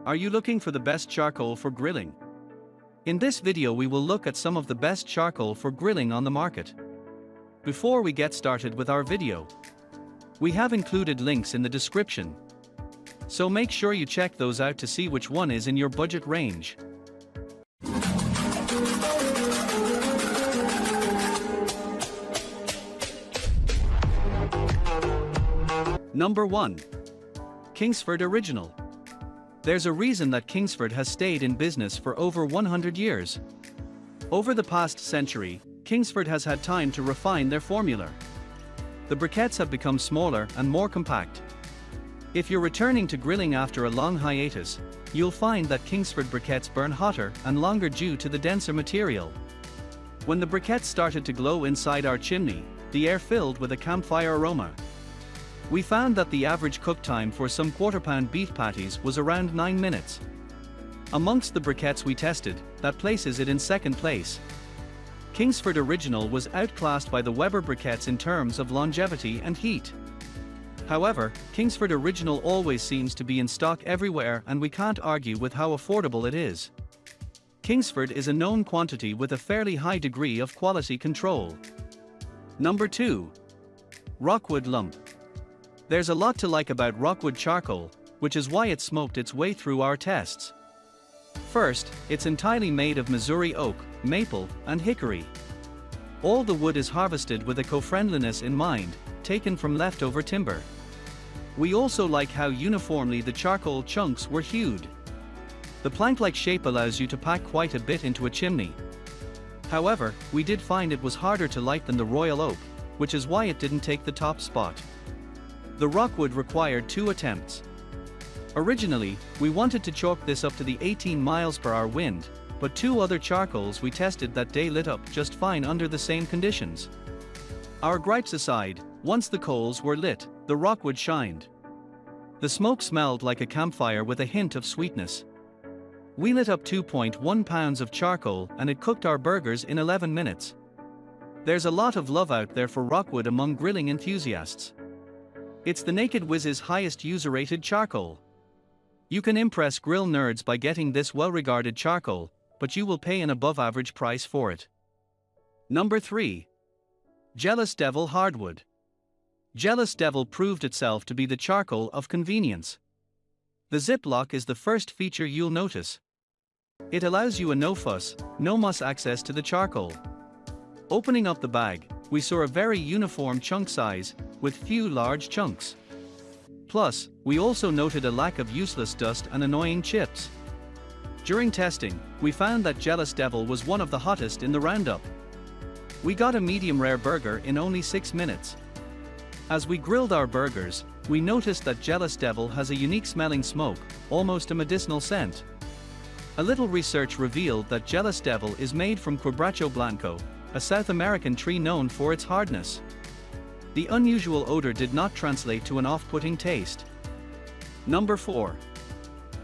Are you looking for the best charcoal for grilling? In this video we will look at some of the best charcoal for grilling on the market. Before we get started with our video, we have included links in the description, so make sure you check those out to see which one is in your budget range. Number 1. Kingsford Original. There's a reason that Kingsford has stayed in business for over 100 years. Over the past century, Kingsford has had time to refine their formula. The briquettes have become smaller and more compact. If you're returning to grilling after a long hiatus, you'll find that Kingsford briquettes burn hotter and longer due to the denser material. When the briquettes started to glow inside our chimney, the air filled with a campfire aroma. We found that the average cook time for some quarter-pound beef patties was around 9 minutes. Amongst the briquettes we tested, that places it in second place. Kingsford Original was outclassed by the Weber briquettes in terms of longevity and heat. However, Kingsford Original always seems to be in stock everywhere, and we can't argue with how affordable it is. Kingsford is a known quantity with a fairly high degree of quality control. Number 2. Rockwood Lump. There's a lot to like about Rockwood charcoal, which is why it smoked its way through our tests. First, it's entirely made of Missouri oak, maple, and hickory. All the wood is harvested with eco-friendliness in mind, taken from leftover timber. We also like how uniformly the charcoal chunks were hewed. The plank-like shape allows you to pack quite a bit into a chimney. However, we did find it was harder to light than the royal oak, which is why it didn't take the top spot. The Rockwood required 2 attempts. Originally, we wanted to chalk this up to the 18 miles per hour wind, but 2 other charcoals we tested that day lit up just fine under the same conditions. Our gripes aside, once the coals were lit, the Rockwood shined. The smoke smelled like a campfire with a hint of sweetness. We lit up 2.1 pounds of charcoal and it cooked our burgers in 11 minutes. There's a lot of love out there for Rockwood among grilling enthusiasts. It's the Naked Wiz's highest user-rated charcoal. You can impress grill nerds by getting this well-regarded charcoal, but you will pay an above-average price for it. Number 3. Jealous Devil Hardwood. Jealous Devil proved itself to be the charcoal of convenience. The ziplock is the first feature you'll notice. It allows you a no-fuss, no-muss access to the charcoal. Opening up the bag, we saw a very uniform chunk size, with few large chunks. Plus, we also noted a lack of useless dust and annoying chips. During testing, we found that Jealous Devil was one of the hottest in the roundup. We got a medium rare burger in only 6 minutes. As we grilled our burgers, we noticed that Jealous Devil has a unique smelling smoke, almost a medicinal scent. A little research revealed that Jealous Devil is made from Quebracho Blanco, a South American tree known for its hardness. The unusual odor did not translate to an off-putting taste. Number 4.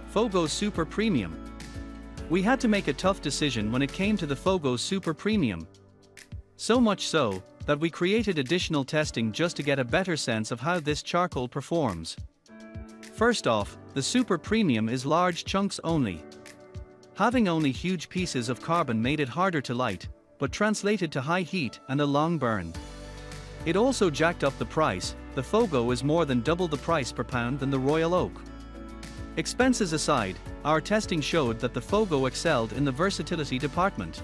Fogo Super Premium. We had to make a tough decision when it came to the Fogo Super Premium. So much so, that we created additional testing just to get a better sense of how this charcoal performs. First off, the Super Premium is large chunks only. Having only huge pieces of carbon made it harder to light, but translated to high heat and a long burn. It also jacked up the price. The Fogo is more than double the price per pound than the Royal Oak. Expenses aside, our testing showed that the Fogo excelled in the versatility department.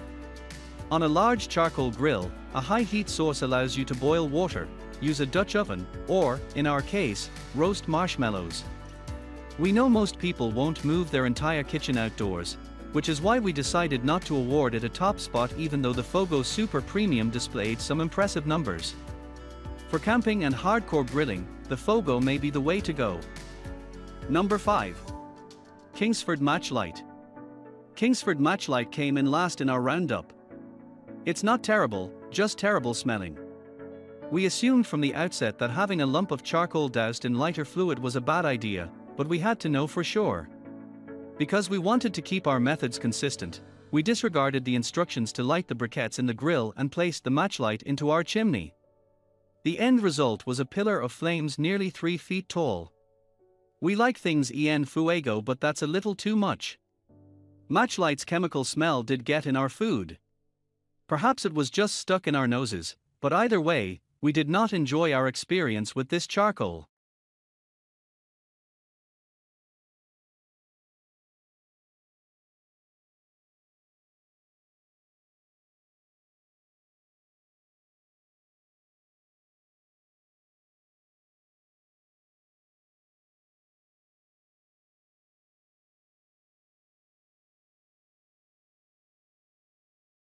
On a large charcoal grill, a high heat source allows you to boil water, use a Dutch oven, or, in our case, roast marshmallows. We know most people won't move their entire kitchen outdoors, which is why we decided not to award it a top spot even though the Fogo Super Premium displayed some impressive numbers. For camping and hardcore grilling, the Fogo may be the way to go. Number 5. Kingsford Matchlight. Kingsford Matchlight came in last in our roundup. It's not terrible, just terrible smelling. We assumed from the outset that having a lump of charcoal doused in lighter fluid was a bad idea, but we had to know for sure. Because we wanted to keep our methods consistent, we disregarded the instructions to light the briquettes in the grill and placed the matchlight into our chimney. The end result was a pillar of flames nearly 3 feet tall. We like things en fuego, but that's a little too much. Matchlight's chemical smell did get in our food. Perhaps it was just stuck in our noses, but either way, we did not enjoy our experience with this charcoal.